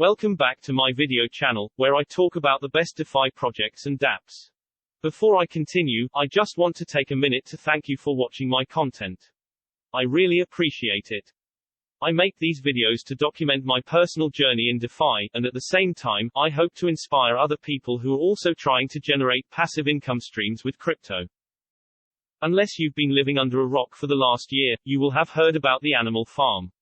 Welcome back to my video channel, where I talk about the best DeFi projects and dApps. Before I continue, I just want to take a minute to thank you for watching my content. I really appreciate it. I make these videos to document my personal journey in DeFi, and at the same time, I hope to inspire other people who are also trying to generate passive income streams with crypto. Unless you've been living under a rock for the last year, you will have heard about the Animal Farm.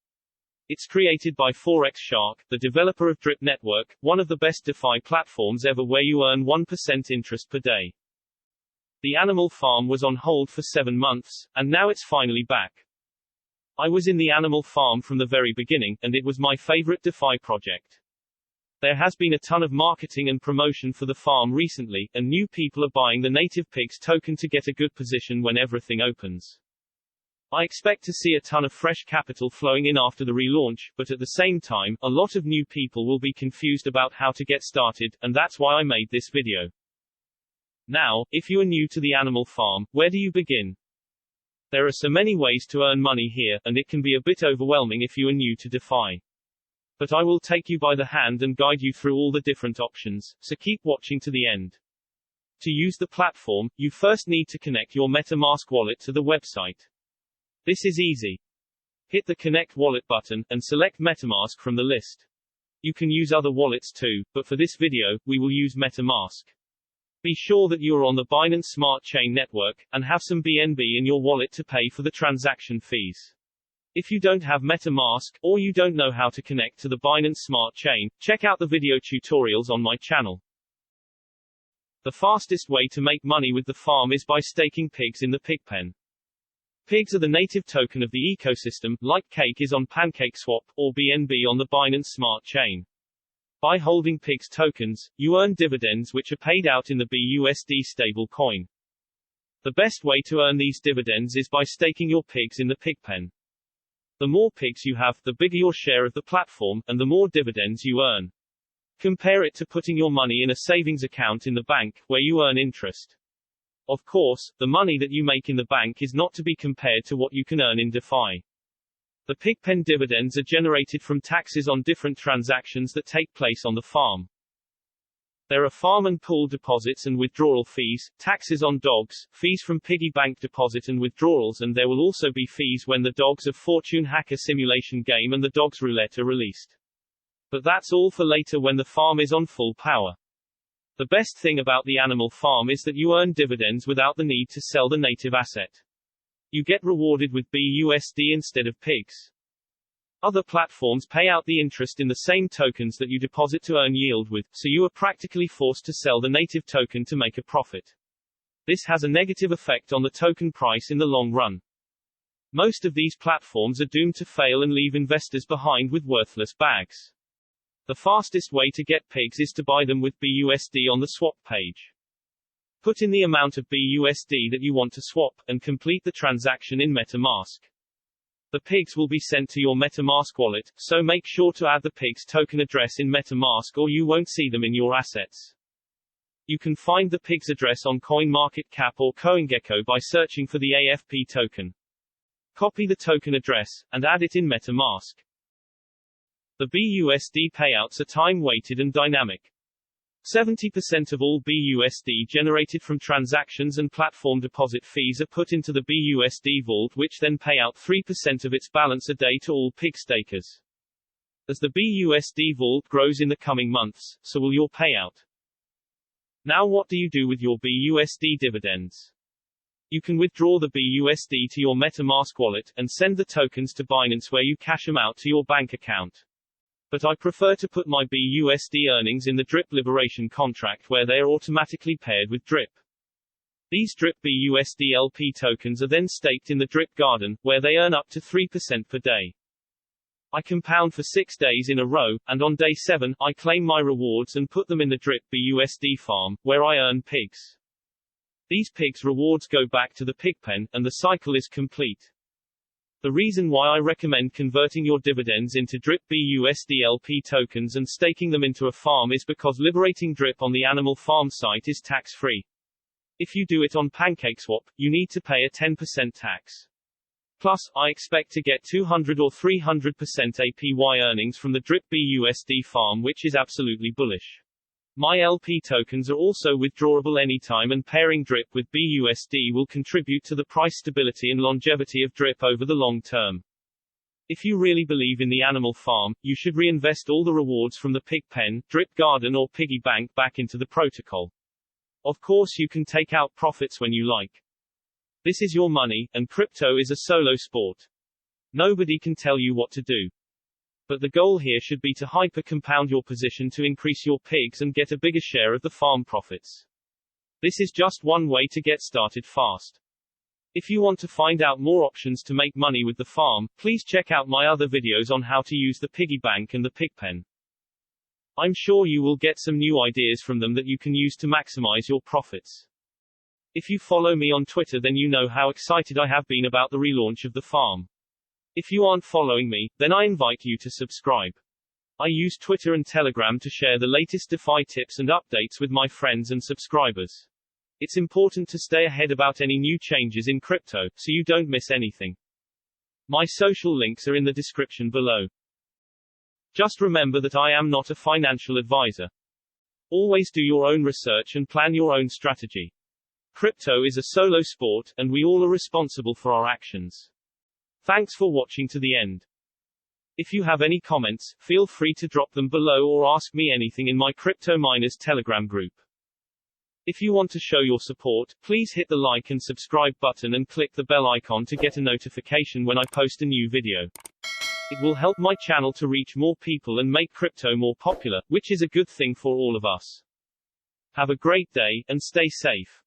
It's created by Forex Shark, the developer of Drip Network, one of the best DeFi platforms ever, where you earn 1% interest per day. The Animal Farm was on hold for 7 months, and now it's finally back. I was in the Animal Farm from the very beginning, and it was my favorite DeFi project. There has been a ton of marketing and promotion for the farm recently, and new people are buying the native pigs token to get a good position when everything opens. I expect to see a ton of fresh capital flowing in after the relaunch, but at the same time, a lot of new people will be confused about how to get started, and that's why I made this video. Now, if you are new to the Animal Farm, where do you begin? There are so many ways to earn money here, and it can be a bit overwhelming if you are new to DeFi. But I will take you by the hand and guide you through all the different options, so keep watching to the end. To use the platform, you first need to connect your MetaMask wallet to the website. This is easy. Hit the Connect Wallet button, and select MetaMask from the list. You can use other wallets too, but for this video, we will use MetaMask. Be sure that you are on the Binance Smart Chain network, and have some BNB in your wallet to pay for the transaction fees. If you don't have MetaMask, or you don't know how to connect to the Binance Smart Chain, check out the video tutorials on my channel. The fastest way to make money with the farm is by staking pigs in the pigpen. Pigs are the native token of the ecosystem, like Cake is on PancakeSwap, or BNB on the Binance Smart Chain. By holding pigs tokens, you earn dividends which are paid out in the BUSD stable coin. The best way to earn these dividends is by staking your pigs in the pigpen. The more pigs you have, the bigger your share of the platform, and the more dividends you earn. Compare it to putting your money in a savings account in the bank, where you earn interest. Of course, the money that you make in the bank is not to be compared to what you can earn in DeFi. The pigpen dividends are generated from taxes on different transactions that take place on the farm. There are farm and pool deposits and withdrawal fees, taxes on dogs, fees from piggy bank deposit and withdrawals, and there will also be fees when the Dogs of Fortune Hacker simulation game and the Dogs Roulette are released. But that's all for later when the farm is on full power. The best thing about the Animal Farm is that you earn dividends without the need to sell the native asset. You get rewarded with BUSD instead of pigs. Other platforms pay out the interest in the same tokens that you deposit to earn yield with, so you are practically forced to sell the native token to make a profit. This has a negative effect on the token price in the long run. Most of these platforms are doomed to fail and leave investors behind with worthless bags. The fastest way to get pigs is to buy them with BUSD on the swap page. Put in the amount of BUSD that you want to swap, and complete the transaction in MetaMask. The pigs will be sent to your MetaMask wallet, so make sure to add the pigs token address in MetaMask or you won't see them in your assets. You can find the pigs address on CoinMarketCap or CoinGecko by searching for the AFP token. Copy the token address, and add it in MetaMask. The BUSD payouts are time-weighted and dynamic. 70% of all BUSD generated from transactions and platform deposit fees are put into the BUSD vault, which then pay out 3% of its balance a day to all pig stakers. As the BUSD vault grows in the coming months, so will your payout. Now what do you do with your BUSD dividends? You can withdraw the BUSD to your MetaMask wallet, and send the tokens to Binance where you cash them out to your bank account. But I prefer to put my BUSD earnings in the Drip Liberation contract where they are automatically paired with Drip. These Drip BUSD LP tokens are then staked in the Drip Garden, where they earn up to 3% per day. I compound for 6 days in a row, and on day 7, I claim my rewards and put them in the Drip BUSD farm, where I earn pigs. These pigs rewards go back to the pigpen, and the cycle is complete. The reason why I recommend converting your dividends into Drip BUSD LP tokens and staking them into a farm is because liberating Drip on the Animal Farm site is tax-free. If you do it on PancakeSwap, you need to pay a 10% tax. Plus, I expect to get 200 or 300% APY earnings from the Drip BUSD farm, which is absolutely bullish. My LP tokens are also withdrawable anytime, and pairing Drip with BUSD will contribute to the price stability and longevity of Drip over the long term. If you really believe in the animal farm, you should reinvest all the rewards from the pig pen, Drip garden or piggy bank back into the protocol. Of course, you can take out profits when you like. This is your money, and crypto is a solo sport. Nobody can tell you what to do. But the goal here should be to hyper-compound your position to increase your pigs and get a bigger share of the farm profits. This is just one way to get started fast. If you want to find out more options to make money with the farm, please check out my other videos on how to use the piggy bank and the pig pen. I'm sure you will get some new ideas from them that you can use to maximize your profits. If you follow me on Twitter, then you know how excited I have been about the relaunch of the farm. If you aren't following me, then I invite you to subscribe. I use Twitter and Telegram to share the latest DeFi tips and updates with my friends and subscribers. It's important to stay ahead about any new changes in crypto, so you don't miss anything. My social links are in the description below. Just remember that I am not a financial advisor. Always do your own research and plan your own strategy. Crypto is a solo sport, and we all are responsible for our actions. Thanks for watching to the end. If you have any comments, feel free to drop them below or ask me anything in my Crypto Miners Telegram group. If you want to show your support, please hit the like and subscribe button and click the bell icon to get a notification when I post a new video. It will help my channel to reach more people and make crypto more popular, which is a good thing for all of us. Have a great day, and stay safe.